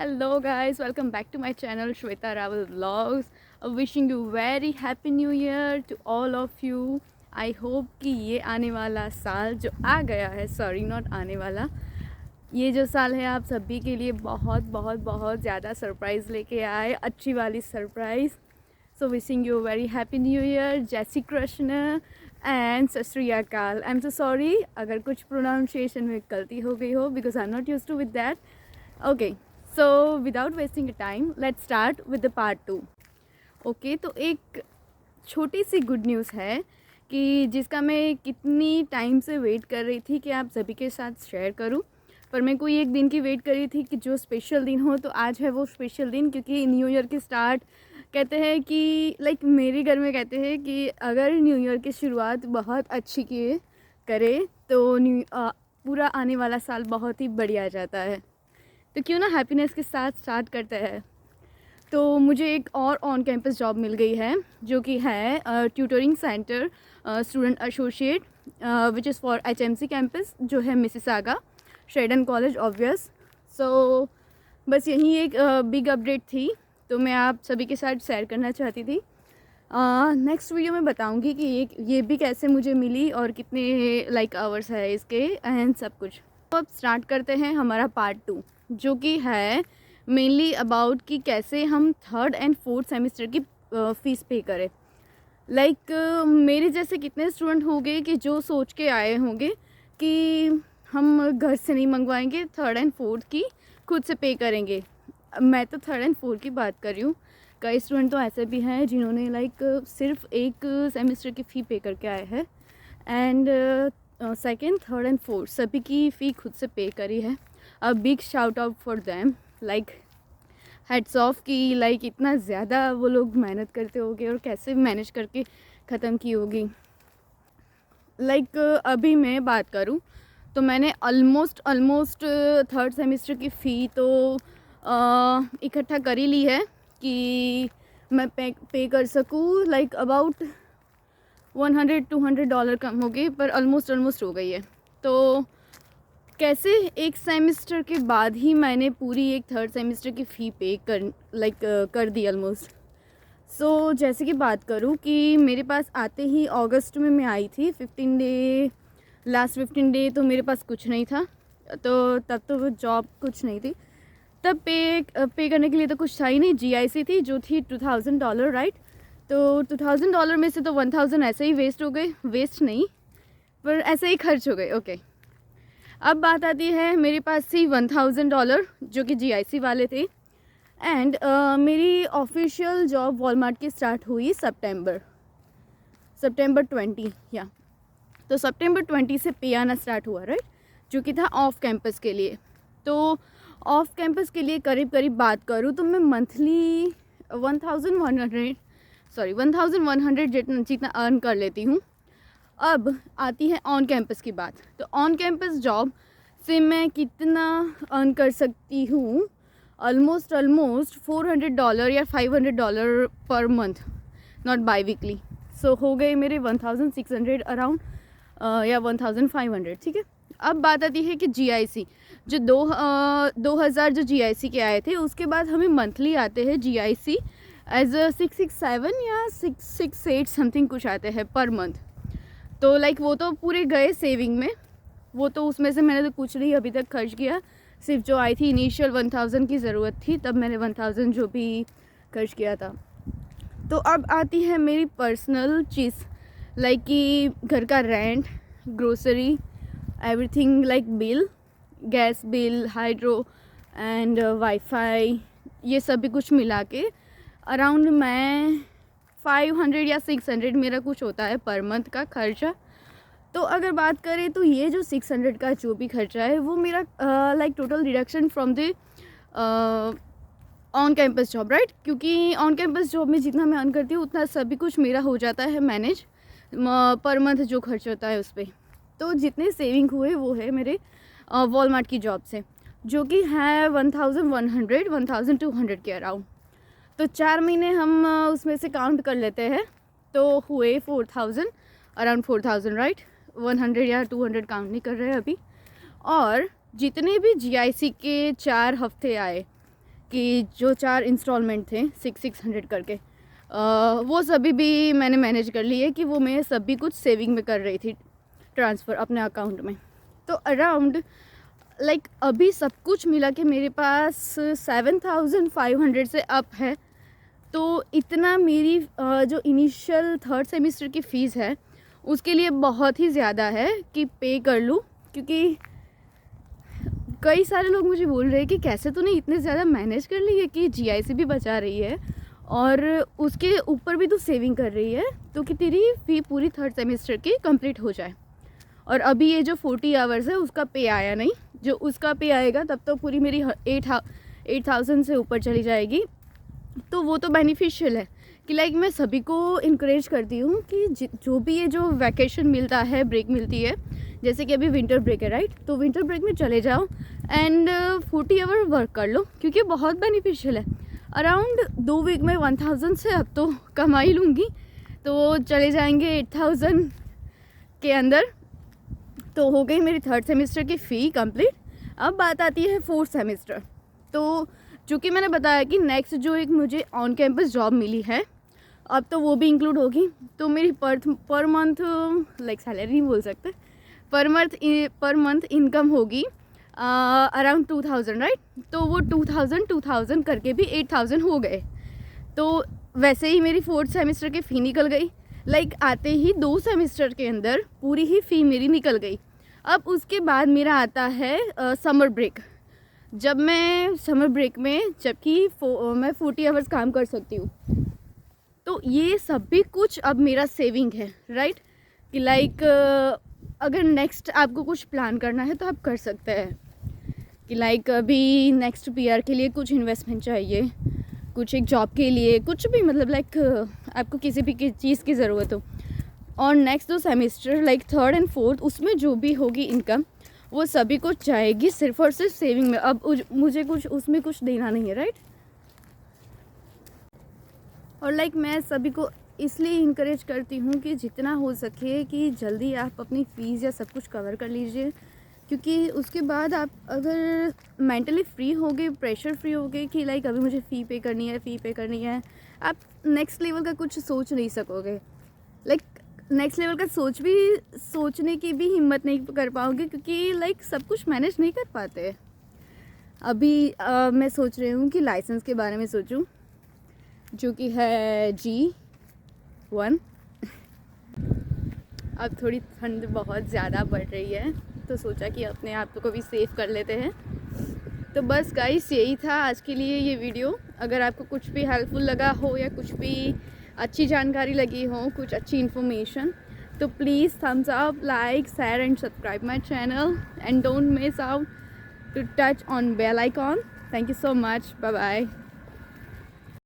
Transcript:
Hello guys, welcome back to my channel Shweta Raval Vlogs. Wishing you very happy new year to all of you. I hope कि ये आने वाला साल जो आ गया है, सॉरी नॉट आने वाला, ये जो साल है आप सभी के लिए बहुत बहुत बहुत ज़्यादा सरप्राइज़ लेके आए, अच्छी वाली surprise. So wishing you very happy new year. जय श्री कृष्ण एंड सत श्री अकाल. आई एम सो सॉरी अगर कुछ प्रोनाउंसिएशन में गलती हो गई हो because I am not used to with that. Okay, so without wasting time let's start with the part 2. Okay, तो एक छोटी सी गुड न्यूज़ है कि जिसका मैं कितनी टाइम से वेट कर रही थी कि आप सभी के साथ शेयर करूं, पर मैं कोई एक दिन की वेट कर रही थी कि जो स्पेशल दिन हो. तो आज है वो स्पेशल दिन, क्योंकि न्यू ईयर की स्टार्ट कहते हैं कि लाइक मेरे घर में कहते हैं कि अगर न्यू ईयर की शुरुआत बहुत अच्छी किए करे तो पूरा आने वाला साल बहुत ही बढ़िया जाता है. तो क्यों ना हैप्पीनेस के साथ स्टार्ट करते हैं. तो मुझे एक और ऑन कैंपस जॉब मिल गई है जो कि है tutoring centre student associate which is for HMC campus जो है मिसिसागा शेडन कॉलेज ऑब्वियस. सो बस यही एक बिग अपडेट थी, तो मैं आप सभी के साथ शेयर करना चाहती थी. नेक्स्ट वीडियो में बताऊंगी कि ये भी कैसे मुझे मिली और कितने लाइक आवर्स है इसके एंड सब कुछ. तो अब स्टार्ट करते हैं हमारा पार्ट 2 जो कि है मेनली अबाउट कि कैसे हम 3rd and 4th सेमेस्टर की फ़ीस पे करें. लाइक मेरे जैसे कितने स्टूडेंट होंगे कि जो सोच के आए होंगे कि हम घर से नहीं मंगवाएंगे, 3rd and 4th की खुद से पे करेंगे. मैं तो 3rd and 4th की बात कर रही हूँ. कई स्टूडेंट तो ऐसे भी हैं जिन्होंने लाइक सिर्फ एक सेमेस्टर की फ़ी पे करके आए हैं and 2nd, 3rd and 4th सभी की फ़ी खुद से पे करी है. A big shout out for them, like heads of कि लाइक इतना ज़्यादा वो लोग मेहनत करते होंगे और कैसे मैनेज करके ख़त्म की होगी. लाइक अभी मैं बात करूँ तो मैंने ऑलमोस्ट 3rd सेमेस्टर की फ़ी तो इकट्ठा कर ही ली है कि मैं पे कर सकूँ. लाइक अबाउट $100-200 कम हो गई, पर ऑलमोस्ट हो गई है. तो कैसे एक सेमेस्टर के बाद ही मैंने पूरी एक 3rd सेमेस्टर की फ़ी पे कर दी ऑलमोस्ट. सो जैसे कि बात करूँ कि मेरे पास आते ही अगस्त में मैं आई थी. लास्ट 15 डे तो मेरे पास कुछ नहीं था, तो तब तो वो जॉब कुछ नहीं थी. तब पे करने के लिए तो कुछ था ही नहीं. GIC थी जो थी $2000, राइट. तो $2000 में से तो 1000 ऐसे ही वेस्ट हो गए. वेस्ट नहीं, पर ऐसे ही खर्च हो गए. ओके, अब बात आती है मेरे पास थी $1000 जो कि GIC वाले थे. एंड मेरी ऑफिशियल जॉब वॉलमार्ट की स्टार्ट हुई सितंबर 20 या तो सितंबर 20 से पे आना स्टार्ट हुआ, राइट, जो कि था ऑफ कैंपस के लिए. तो ऑफ कैंपस के लिए करीब बात करूँ तो मैं मंथली 1100 जितना अर्न कर लेती हूँ. अब आती है ऑन कैंपस की बात. तो ऑन कैंपस जॉब से मैं कितना अर्न कर सकती हूँ. ऑलमोस्ट $400 या $500 per month, not by weekly. So हो गए मेरे 1600 अराउंड या 1500, ठीक है. अब बात आती है कि GIC जो 2000 जो GIC के आए थे, उसके बाद हमें मंथली आते हैं GIC एज 667 या 668 समथिंग कुछ आते हैं पर मंथ. तो लाइक वो तो पूरे गए सेविंग में. वो तो उसमें से मैंने तो कुछ नहीं अभी तक खर्च किया. सिर्फ जो आई थी इनिशियल 1000 की ज़रूरत थी, तब मैंने 1000 जो भी खर्च किया था. तो अब आती है मेरी पर्सनल चीज़, लाइक कि घर का rent, grocery, everything, like bill, gas bill, hydro and wifi, ये सभी कुछ मिला के अराउंड मैं 500 या 600 मेरा कुछ होता है पर मंथ का खर्चा. तो अगर बात करें तो ये जो 600 का जो भी खर्चा है वो मेरा like total deduction from the on campus job, right. क्योंकि ऑन कैंपस जॉब में जितना मैं अर्न करती हूँ उतना सभी कुछ मेरा हो जाता है मैनेज पर मंथ जो खर्च होता है उस पर. तो जितने सेविंग हुए वो है मेरे वॉलमार्ट की जॉब से, जो कि है 1200 के अराउंड. तो 4 महीने हम उसमें से काउंट कर लेते हैं तो हुए 4000, अराउंड 4000, राइट. 100 या 200 काउंट नहीं कर रहे हैं अभी. और जितने भी GIC के 4 हफ्ते आए कि जो 4 इंस्टॉलमेंट थे 600 करके, वो सभी भी मैंने मैनेज कर लिए कि वो मैं सभी कुछ सेविंग में कर रही थी ट्रांसफ़र अपने अकाउंट में। तो अराउंड लाइक अभी सब कुछ मिला के मेरे पास 7,500 से अप है। तो इतना मेरी जो इनिशियल 3rd सेमेस्टर की फ़ीस है उसके लिए बहुत ही ज़्यादा है कि पे कर लूँ, क्योंकि कई सारे लोग मुझे बोल रहे हैं कि कैसे तूने इतने ज़्यादा मैनेज कर ली है कि जीआईसी भी बचा रही है और उसके ऊपर भी तू सेविंग कर रही है, तो कि तेरी फ़ी पूरी 3rd सेमेस्टर की कंप्लीट हो जाए। और अभी ये जो 40 आवर्स है उसका पे आया नहीं, जो उसका पे आएगा तब तो पूरी मेरी 8,000 से ऊपर चली जाएगी। तो वो तो बेनिफिशियल है कि लाइक मैं सभी को इनक्रेज करती हूँ कि जो भी ये जो वैकेशन मिलता है, ब्रेक मिलती है, जैसे कि अभी विंटर ब्रेक है राइट, तो विंटर ब्रेक में चले जाओ एंड 40 आवर वर्क कर लो, क्योंकि बहुत बेनिफिशियल है। अराउंड 2 वीक में 1,000 से अब तो कमा ही लूँगी, तो चले जाएंगे 8,000 के अंदर। तो हो गई मेरी 3rd सेमेस्टर की फ़ी कंप्लीट। अब बात आती है 4th सेमेस्टर। तो चूँकि मैंने बताया कि नेक्स्ट जो एक मुझे ऑन कैंपस जॉब मिली है, अब तो वो भी इंक्लूड होगी, तो मेरी पर मंथ लाइक सैलरी नहीं बोल सकते, पर मंथ इनकम होगी अराउंड 2,000 राइट। तो वो 2,000 करके भी 8,000 हो गए। तो वैसे ही मेरी 4th सेमेस्टर की फ़ी निकल गई, लाइक आते ही 2 सेमेस्टर के अंदर पूरी ही फ़ी मेरी निकल गई। अब उसके बाद मेरा आता है समर ब्रेक। जब मैं समर ब्रेक में जबकि मैं 40 आवर्स काम कर सकती हूँ, तो ये सब भी कुछ अब मेरा सेविंग है राइट, कि लाइक अगर नेक्स्ट आपको कुछ प्लान करना है तो आप कर सकते हैं कि लाइक अभी नेक्स्ट पीआर के लिए कुछ इन्वेस्टमेंट चाहिए, कुछ एक जॉब के लिए, कुछ भी मतलब लाइक आपको किसी भी चीज़ की ज़रूरत हो, और next 2 semester like 3rd and 4th उसमें जो भी होगी इनकम वो सभी कुछ जाएगी सिर्फ और सिर्फ सेविंग में। अब मुझे कुछ उसमें कुछ देना नहीं है राइट। और लाइक मैं सभी को इसलिए इनकरेज करती हूँ कि जितना हो सके कि जल्दी आप अपनी फ़ीस या सब कुछ कवर कर लीजिए, क्योंकि उसके बाद आप अगर मेंटली फ्री होगे, प्रेशर फ्री होगे कि लाइक अभी मुझे फ़ी पे करनी है, आप नेक्स्ट लेवल का कुछ सोच नहीं सकोगे। लाइक नेक्स्ट लेवल का सोचने की भी हिम्मत नहीं कर पाओगे, क्योंकि लाइक सब कुछ मैनेज नहीं कर पाते। अभी मैं सोच रही हूँ कि लाइसेंस के बारे में सोचूं, जो कि है G1। अब थोड़ी ठंड बहुत ज़्यादा बढ़ रही है, तो सोचा कि अपने आप को भी सेव कर लेते हैं। तो बस गाइस यही था आज के लिए ये वीडियो। अगर आपको कुछ भी हेल्पफुल लगा हो या कुछ भी अच्छी जानकारी लगी हो, कुछ अच्छी इन्फॉर्मेशन, तो please thumbs up, like, share and subscribe my channel and don't miss out to touch on bell icon. Thank you so much, bye bye.